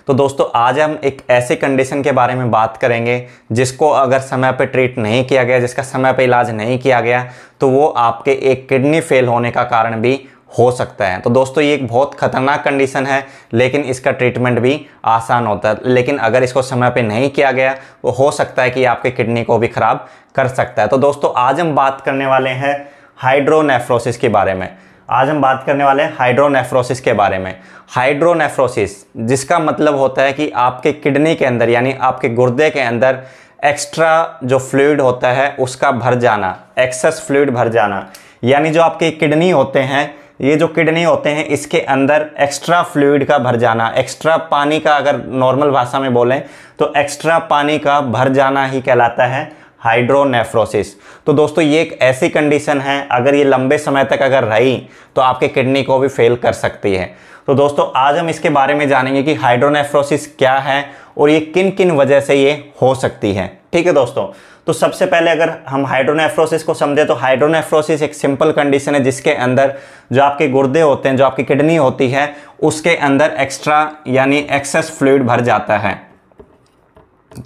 तो दोस्तों आज हम एक ऐसे कंडीशन के बारे में बात करेंगे जिसको अगर समय पे ट्रीट नहीं किया गया, जिसका समय पे इलाज नहीं किया गया, तो वो आपके एक किडनी फेल होने का कारण भी हो सकता है। तो दोस्तों ये एक बहुत खतरनाक कंडीशन है, लेकिन इसका ट्रीटमेंट भी आसान होता है। लेकिन अगर इसको समय पे नहीं किया गया वो हो सकता है कि आपके किडनी को भी खराब कर सकता है। तो दोस्तों आज हम बात करने वाले हैं हाइड्रोनेफ्रोसिस के बारे में। आज हम बात करने वाले हैं हाइड्रोनेफ्रोसिस के बारे में। हाइड्रोनेफ्रोसिस जिसका मतलब होता है कि आपके किडनी के अंदर यानी आपके गुर्दे के अंदर एक्स्ट्रा जो फ्लूइड होता है उसका भर जाना, एक्सेस फ्लूइड भर जाना। यानी जो आपके किडनी होते हैं, ये जो किडनी होते हैं इसके अंदर एक्स्ट्रा फ्लूइड का भर जाना, एक्स्ट्रा पानी का, अगर नॉर्मल भाषा में बोलें तो एक्स्ट्रा पानी का भर जाना ही कहलाता है हाइड्रोनेफ्रोसिस। तो दोस्तों ये एक ऐसी कंडीशन है, अगर ये लंबे समय तक अगर रही तो आपके किडनी को भी फेल कर सकती है। तो दोस्तों आज हम इसके बारे में जानेंगे कि हाइड्रोनेफ्रोसिस क्या है और ये किन किन वजह से ये हो सकती है। ठीक है दोस्तों, तो सबसे पहले अगर हम हाइड्रोनेफ्रोसिस को समझे तो हाइड्रोनेफ्रोसिस एक सिंपल कंडीशन है जिसके अंदर जो आपके गुर्दे होते हैं, जो आपकी किडनी होती है, उसके अंदर एक्स्ट्रा यानी एक्सेस फ्लूइड भर जाता है।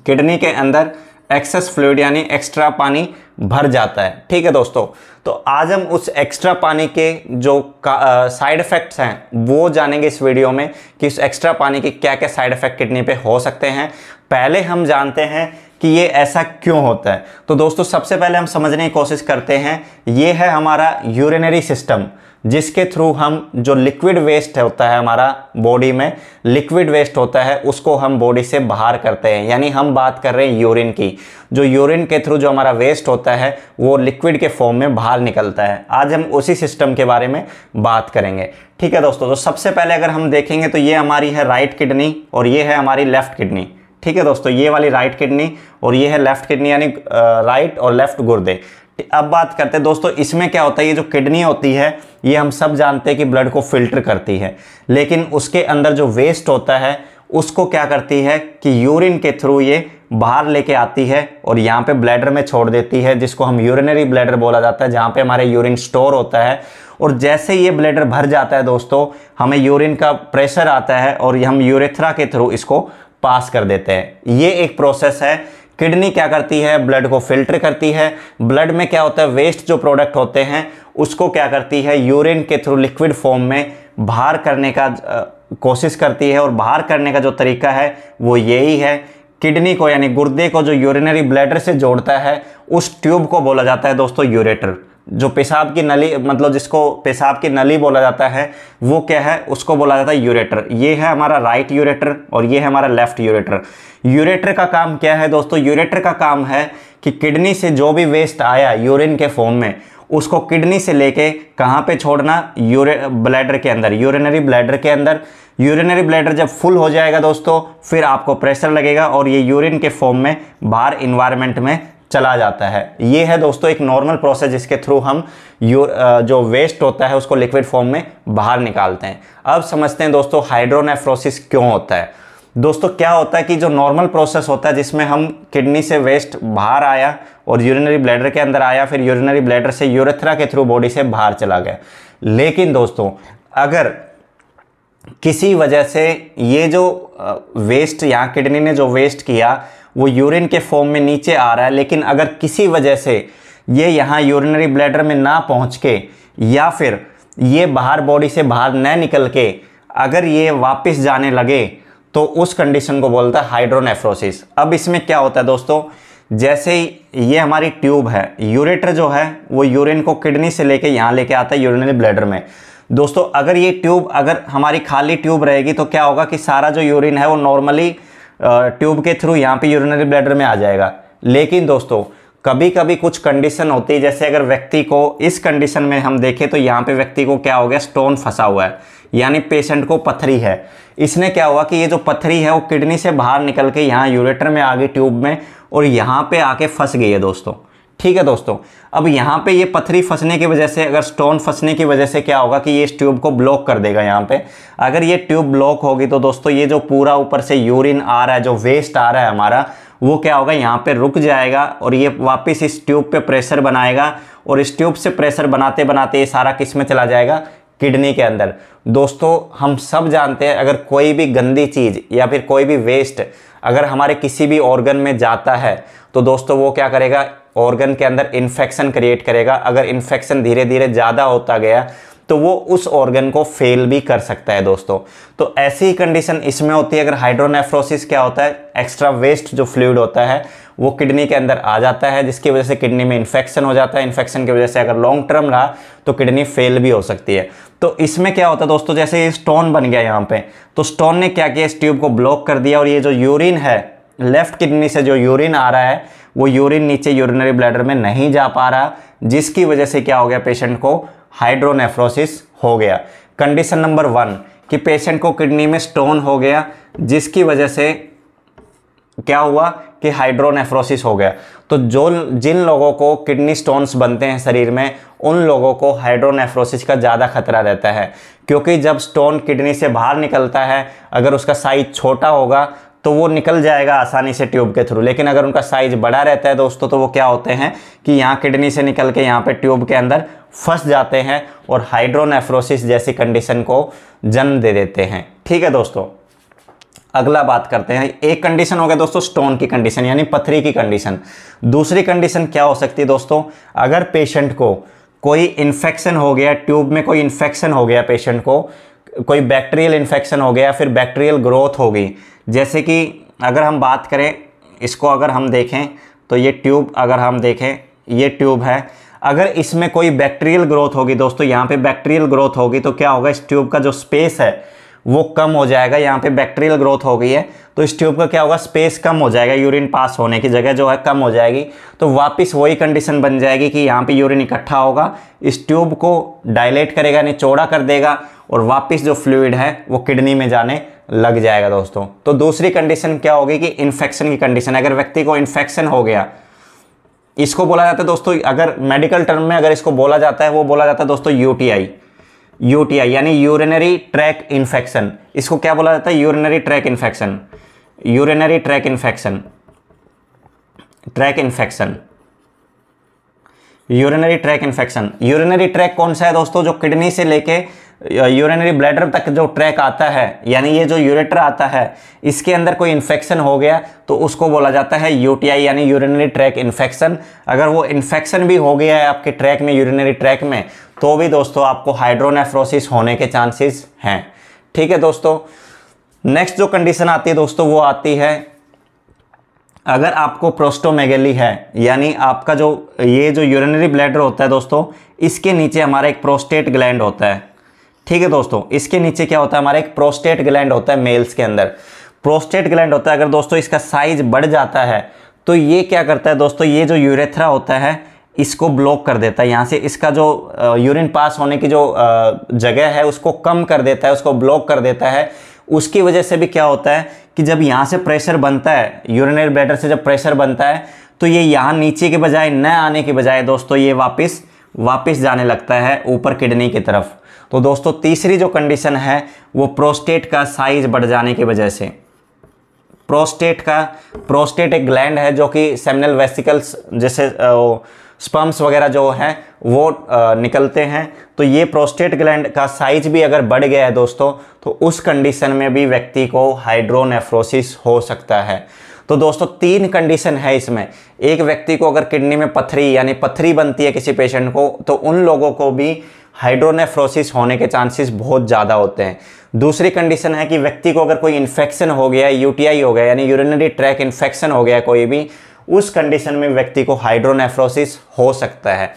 किडनी के अंदर एक्सेस फ्लूइड यानी एक्स्ट्रा पानी भर जाता है। ठीक है दोस्तों, तो आज हम उस एक्स्ट्रा पानी के जो साइड इफ़ेक्ट्स हैं वो जानेंगे इस वीडियो में कि उस एक्स्ट्रा पानी के क्या क्या साइड इफ़ेक्ट किडनी पे हो सकते हैं। पहले हम जानते हैं कि ये ऐसा क्यों होता है। तो दोस्तों सबसे पहले हम समझने की कोशिश करते हैं, ये है हमारा यूरिनरी सिस्टम जिसके थ्रू हम जो लिक्विड वेस्ट होता है हमारा बॉडी में, लिक्विड वेस्ट होता है उसको हम बॉडी से बाहर करते हैं। यानी हम बात कर रहे हैं यूरिन की, जो यूरिन के थ्रू जो हमारा वेस्ट होता है वो लिक्विड के फॉर्म में बाहर निकलता है। आज हम उसी सिस्टम के बारे में बात करेंगे। ठीक है दोस्तों, तो सबसे पहले अगर हम देखेंगे तो ये हमारी है राइट किडनी और ये है हमारी लेफ्ट किडनी। ठीक है दोस्तों, ये वाली राइट किडनी और ये है लेफ्ट किडनी यानी राइट और लेफ्ट गुर्दे। अब बात करते हैं दोस्तों इसमें क्या होता है। ये जो किडनी होती है ये हम सब जानते हैं कि ब्लड को फिल्टर करती है, लेकिन उसके अंदर जो वेस्ट होता है उसको क्या करती है कि यूरिन के थ्रू ये बाहर लेके आती है और यहाँ पे ब्लैडर में छोड़ देती है, जिसको हम यूरिनरी ब्लैडर बोला जाता है, जहाँ पे हमारे यूरिन स्टोर होता है। और जैसे ये ब्लैडर भर जाता है दोस्तों, हमें यूरिन का प्रेशर आता है और हम यूरेथ्रा के थ्रू इसको पास कर देते हैं। ये एक प्रोसेस है। किडनी क्या करती है, ब्लड को फिल्टर करती है। ब्लड में क्या होता है, वेस्ट जो प्रोडक्ट होते हैं उसको क्या करती है यूरिन के थ्रू लिक्विड फॉर्म में बाहर करने का कोशिश करती है। और बाहर करने का जो तरीका है वो यही है, किडनी को यानी गुर्दे को जो यूरिनरी ब्लैडर से जोड़ता है उस ट्यूब को बोला जाता है दोस्तों यूरेटर। जो पेशाब की नली, मतलब जिसको पेशाब की नली बोला जाता है वो क्या है, उसको बोला जाता है यूरेटर। ये है हमारा राइट यूरेटर और ये है हमारा लेफ्ट यूरेटर। यूरेटर का काम क्या है दोस्तों, यूरेटर का काम है कि किडनी से जो भी वेस्ट आया यूरिन के फॉर्म में उसको किडनी से लेके कहाँ पे छोड़ना, ब्लैडर के अंदर, यूरिनरी ब्लैडर के अंदर। यूरिनरी ब्लैडर जब फुल हो जाएगा दोस्तों फिर आपको प्रेशर लगेगा और ये यूरिन के फॉर्म में बाहर इन्वायरमेंट में चला जाता है। ये है दोस्तों एक नॉर्मल प्रोसेस जिसके थ्रू हम जो वेस्ट होता है उसको लिक्विड फॉर्म में बाहर निकालते हैं। अब समझते हैं दोस्तों हाइड्रोनेफ्रोसिस क्यों होता है। दोस्तों क्या होता है कि जो नॉर्मल प्रोसेस होता है जिसमें हम किडनी से वेस्ट बाहर आया और यूरिनरी ब्लैडर के अंदर आया, फिर यूरिनरी ब्लैडर से यूरेथ्रा के थ्रू बॉडी से बाहर चला गया। लेकिन दोस्तों अगर किसी वजह से ये जो वेस्ट यहाँ किडनी ने जो वेस्ट किया वो यूरिन के फॉर्म में नीचे आ रहा है, लेकिन अगर किसी वजह से ये यहाँ यूरिनरी ब्लैडर में ना पहुँच के या फिर ये बाहर बॉडी से बाहर न निकल के अगर ये वापस जाने लगे तो उस कंडीशन को बोलता है हाइड्रोनेफ्रोसिस। अब इसमें क्या होता है दोस्तों, जैसे ही ये हमारी ट्यूब है, यूरेटर जो है वो यूरिन को किडनी से लेके यहाँ लेके आता है यूरिनरी ब्लैडर में। दोस्तों अगर ये ट्यूब, अगर हमारी खाली ट्यूब रहेगी तो क्या होगा कि सारा जो यूरिन है वो नॉर्मली ट्यूब के थ्रू यहाँ पे यूरिनरी ब्लैडर में आ जाएगा। लेकिन दोस्तों कभी कभी कुछ कंडीशन होती है, जैसे अगर व्यक्ति को इस कंडीशन में हम देखें तो यहाँ पे व्यक्ति को क्या हो गया, स्टोन फंसा हुआ है, यानी पेशेंट को पथरी है। इसने क्या हुआ कि ये जो पथरी है वो किडनी से बाहर निकल के यहाँ यूरेटर में आ गई ट्यूब में और यहाँ पे आके फंस गई है दोस्तों। ठीक है दोस्तों, अब यहाँ पे ये पथरी फंसने की वजह से, अगर स्टोन फंसने की वजह से क्या होगा कि ये इस ट्यूब को ब्लॉक कर देगा यहाँ पे। अगर ये ट्यूब ब्लॉक होगी तो दोस्तों ये जो पूरा ऊपर से यूरिन आ रहा है, जो वेस्ट आ रहा है हमारा, वो क्या होगा यहाँ पे रुक जाएगा और ये वापस इस ट्यूब पे प्रेशर बनाएगा और इस ट्यूब से प्रेशर बनाते बनाते ये सारा किस में चला जाएगा, किडनी के अंदर। दोस्तों हम सब जानते हैं अगर कोई भी गंदी चीज़ या फिर कोई भी वेस्ट अगर हमारे किसी भी ऑर्गन में जाता है तो दोस्तों वो क्या करेगा, ऑर्गन के अंदर इन्फेक्शन क्रिएट करेगा। अगर इन्फेक्शन धीरे धीरे ज़्यादा होता गया तो वो उस ऑर्गन को फेल भी कर सकता है दोस्तों। तो ऐसी ही कंडीशन इसमें होती है। अगर हाइड्रोनेफ्रोसिस क्या होता है, एक्स्ट्रा वेस्ट जो फ्लूइड होता है वो किडनी के अंदर आ जाता है, जिसकी वजह से किडनी में इन्फेक्शन हो जाता है। इन्फेक्शन की वजह से अगर लॉन्ग टर्म रहा तो किडनी फेल भी हो सकती है। तो इसमें क्या होता है दोस्तों, जैसे ये स्टोन बन गया यहाँ पे, तो स्टोन ने क्या किया, इस ट्यूब को ब्लॉक कर दिया और ये जो यूरिन है, लेफ्ट किडनी से जो यूरिन आ रहा है वो यूरिन नीचे यूरिनरी ब्लैडर में नहीं जा पा रहा, जिसकी वजह से क्या हो गया, पेशेंट को हाइड्रोनेफ्रोसिस हो गया। कंडीशन नंबर 1 कि पेशेंट को किडनी में स्टोन हो गया, जिसकी वजह से क्या हुआ कि हाइड्रोनेफ्रोसिस हो गया। तो जिन लोगों को किडनी स्टोन्स बनते हैं शरीर में, उन लोगों को हाइड्रोनेफ्रोसिस का ज़्यादा खतरा रहता है, क्योंकि जब स्टोन किडनी से बाहर निकलता है, अगर उसका साइज छोटा होगा तो वो निकल जाएगा आसानी से ट्यूब के थ्रू, लेकिन अगर उनका साइज बड़ा रहता है दोस्तों तो वो क्या होते हैं कि यहाँ किडनी से निकल के यहाँ पे ट्यूब के अंदर फंस जाते हैं और हाइड्रोनेफ्रोसिस जैसी कंडीशन को जन्म दे देते हैं। ठीक है दोस्तों, अगला बात करते हैं। एक कंडीशन हो गया दोस्तों स्टोन की कंडीशन यानी पथरी की कंडीशन। दूसरी कंडीशन क्या हो सकती है दोस्तों, अगर पेशेंट को कोई इन्फेक्शन हो गया, ट्यूब में कोई इन्फेक्शन हो गया, पेशेंट को कोई बैक्टीरियल इन्फेक्शन हो गया, फिर बैक्टीरियल ग्रोथ हो गई। जैसे कि अगर हम बात करें, इसको अगर हम देखें तो ये ट्यूब, अगर हम देखें ये ट्यूब है, अगर इसमें कोई बैक्टीरियल ग्रोथ होगी दोस्तों, यहाँ पे बैक्टीरियल ग्रोथ होगी तो क्या होगा, इस ट्यूब का जो स्पेस है वो कम हो जाएगा। यहाँ पे बैक्टीरियल ग्रोथ हो गई है तो इस ट्यूब का क्या होगा, स्पेस कम हो जाएगा, यूरिन पास होने की जगह जो है कम हो जाएगी। तो वापस वही कंडीशन बन जाएगी कि यहाँ पे यूरिन इकट्ठा होगा, इस ट्यूब को डायलेट करेगा यानी चौड़ा कर देगा और वापस जो फ्लूइड है वो किडनी में जाने लग जाएगा दोस्तों। तो दूसरी कंडीशन क्या होगी कि इन्फेक्शन की कंडीशन। अगर व्यक्ति को इन्फेक्शन हो गया, इसको बोला जाता है दोस्तों, अगर मेडिकल टर्म में अगर इसको बोला जाता है, वो बोला जाता है दोस्तों यूटीआई यानी यूरिनरी ट्रैक इन्फेक्शन। इसको क्या बोला जाता है, urinary track infection, urinary track infection, track infection, urinary track infection. Urinary track कौन सा है दोस्तों, जो किडनी से लेके यूरिनरी ब्लैडर तक जो ट्रैक आता है, यानी ये जो यूरेटर आता है, इसके अंदर कोई इन्फेक्शन हो गया तो उसको बोला जाता है यूटीआई यानी यूरिनरी ट्रैक इन्फेक्शन। अगर वो इन्फेक्शन भी हो गया है आपके ट्रैक में, यूरिनरी ट्रैक में, तो भी दोस्तों आपको हाइड्रोनेफ्रोसिस होने के चांसेस हैं। ठीक है दोस्तों, नेक्स्ट जो कंडीशन आती है दोस्तों वो आती है अगर आपको प्रोस्टोमेगेली है, यानी आपका जो ये जो यूरिनरी ब्लैडर होता है दोस्तों, इसके नीचे हमारा एक प्रोस्टेट ग्लैंड होता है। ठीक है दोस्तों, इसके नीचे क्या होता है, हमारा एक प्रोस्टेट ग्लैंड होता है, मेल्स के अंदर प्रोस्टेट ग्लैंड होता है। अगर दोस्तों इसका साइज बढ़ जाता है तो ये क्या करता है दोस्तों, ये जो यूरेथ्रा होता है इसको ब्लॉक कर देता है, यहाँ से इसका जो यूरिन पास होने की जो जगह है उसको कम कर देता है, उसको ब्लॉक कर देता है। उसकी वजह से भी क्या होता है कि जब यहाँ से प्रेशर बनता है, यूरिनरी ब्लैडर से जब प्रेशर बनता है तो ये यहाँ नीचे के बजाय, न आने के बजाय दोस्तों ये वापस जाने लगता है ऊपर किडनी की तरफ। तो दोस्तों तीसरी जो कंडीशन है वो प्रोस्टेट का साइज बढ़ जाने की वजह से। प्रोस्टेट एक ग्लैंड है जो कि सेमिनल वेसिकल्स जैसे स्पर्म्स वगैरह जो हैं वो निकलते हैं। तो ये प्रोस्टेट ग्लैंड का साइज भी अगर बढ़ गया है दोस्तों तो उस कंडीशन में भी व्यक्ति को हाइड्रोनेफ्रोसिस हो सकता है। तो दोस्तों 3 कंडीशन है इसमें। एक व्यक्ति को अगर किडनी में पथरी यानी पथरी बनती है किसी पेशेंट को, तो उन लोगों को भी हाइड्रोनेफ्रोसिस होने के चांसेस बहुत ज़्यादा होते हैं। दूसरी कंडीशन है कि व्यक्ति को अगर कोई इन्फेक्शन हो गया, यूटीआई हो गया यानी यूरिनरी ट्रैक इन्फेक्शन हो गया कोई भी, उस कंडीशन में व्यक्ति को हाइड्रोनेफ्रोसिस हो सकता है।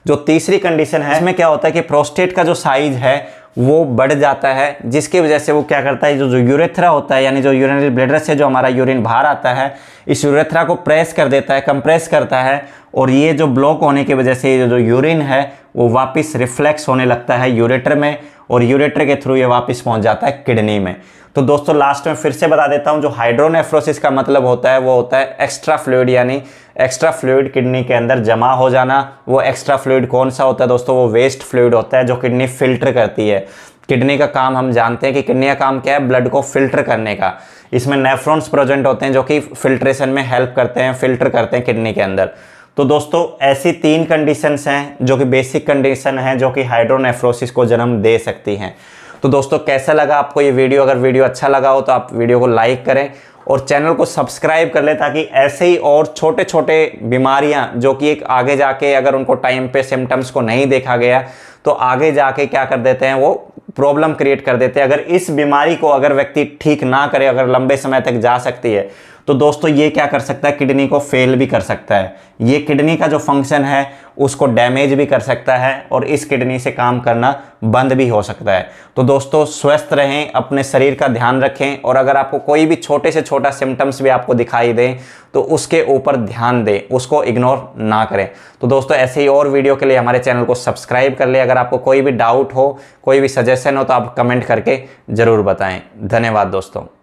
जो तीसरी कंडीशन है इसमें क्या होता है कि प्रोस्टेट का जो साइज है वो बढ़ जाता है, जिसकी वजह से वो क्या करता है, जो यूरेथ्रा होता है यानी जो यूरिनरी ब्लैडर से जो हमारा यूरिन बाहर आता है, इस यूरेथ्रा को प्रेस कर देता है, कंप्रेस करता है, और ये जो ब्लॉक होने की वजह से जो यूरिन है वो वापस रिफ्लेक्स होने लगता है यूरेटर में, और यूरेटर के थ्रू ये वापस पहुंच जाता है किडनी में। तो दोस्तों लास्ट में फिर से बता देता हूं, जो हाइड्रोनेफ्रोसिस का मतलब होता है वो होता है एक्स्ट्रा फ्लूइड, यानी एक्स्ट्रा फ्लूइड किडनी के अंदर जमा हो जाना। वो एक्स्ट्रा फ्लूइड कौन सा होता है दोस्तों, वो वेस्ट फ्लूइड होता है जो किडनी फिल्टर करती है। किडनी का काम हम जानते हैं कि किडनी का काम क्या है, ब्लड को फिल्टर करने का। इसमें नेफ्रॉन्स प्रेजेंट होते हैं जो कि फिल्ट्रेशन में हेल्प करते हैं, फिल्टर करते हैं किडनी के अंदर। तो दोस्तों ऐसी 3 कंडीशंस हैं जो कि बेसिक कंडीशन हैं जो कि हाइड्रोनेफ्रोसिस को जन्म दे सकती हैं। तो दोस्तों कैसा लगा आपको ये वीडियो? अगर वीडियो अच्छा लगा हो तो आप वीडियो को लाइक करें और चैनल को सब्सक्राइब कर लें, ताकि ऐसे ही और छोटे छोटे बीमारियां जो कि एक आगे जाके अगर उनको टाइम पे सिम्टम्स को नहीं देखा गया तो आगे जाके क्या कर देते हैं, वो प्रॉब्लम क्रिएट कर देते हैं। अगर इस बीमारी को अगर व्यक्ति ठीक ना करे, अगर लंबे समय तक जा सकती है, तो दोस्तों ये क्या कर सकता है, किडनी को फेल भी कर सकता है। ये किडनी का जो फंक्शन है उसको डैमेज भी कर सकता है और इस किडनी से काम करना बंद भी हो सकता है। तो दोस्तों स्वस्थ रहें, अपने शरीर का ध्यान रखें और अगर आपको कोई भी छोटे से छोटा सिम्टम्स भी आपको दिखाई दे तो उसके ऊपर ध्यान दें, उसको इग्नोर ना करें। तो दोस्तों ऐसे ही और वीडियो के लिए हमारे चैनल को सब्सक्राइब कर लें। अगर आपको कोई भी डाउट हो, कोई भी सजेशन हो तो आप कमेंट करके ज़रूर बताएं। धन्यवाद दोस्तों।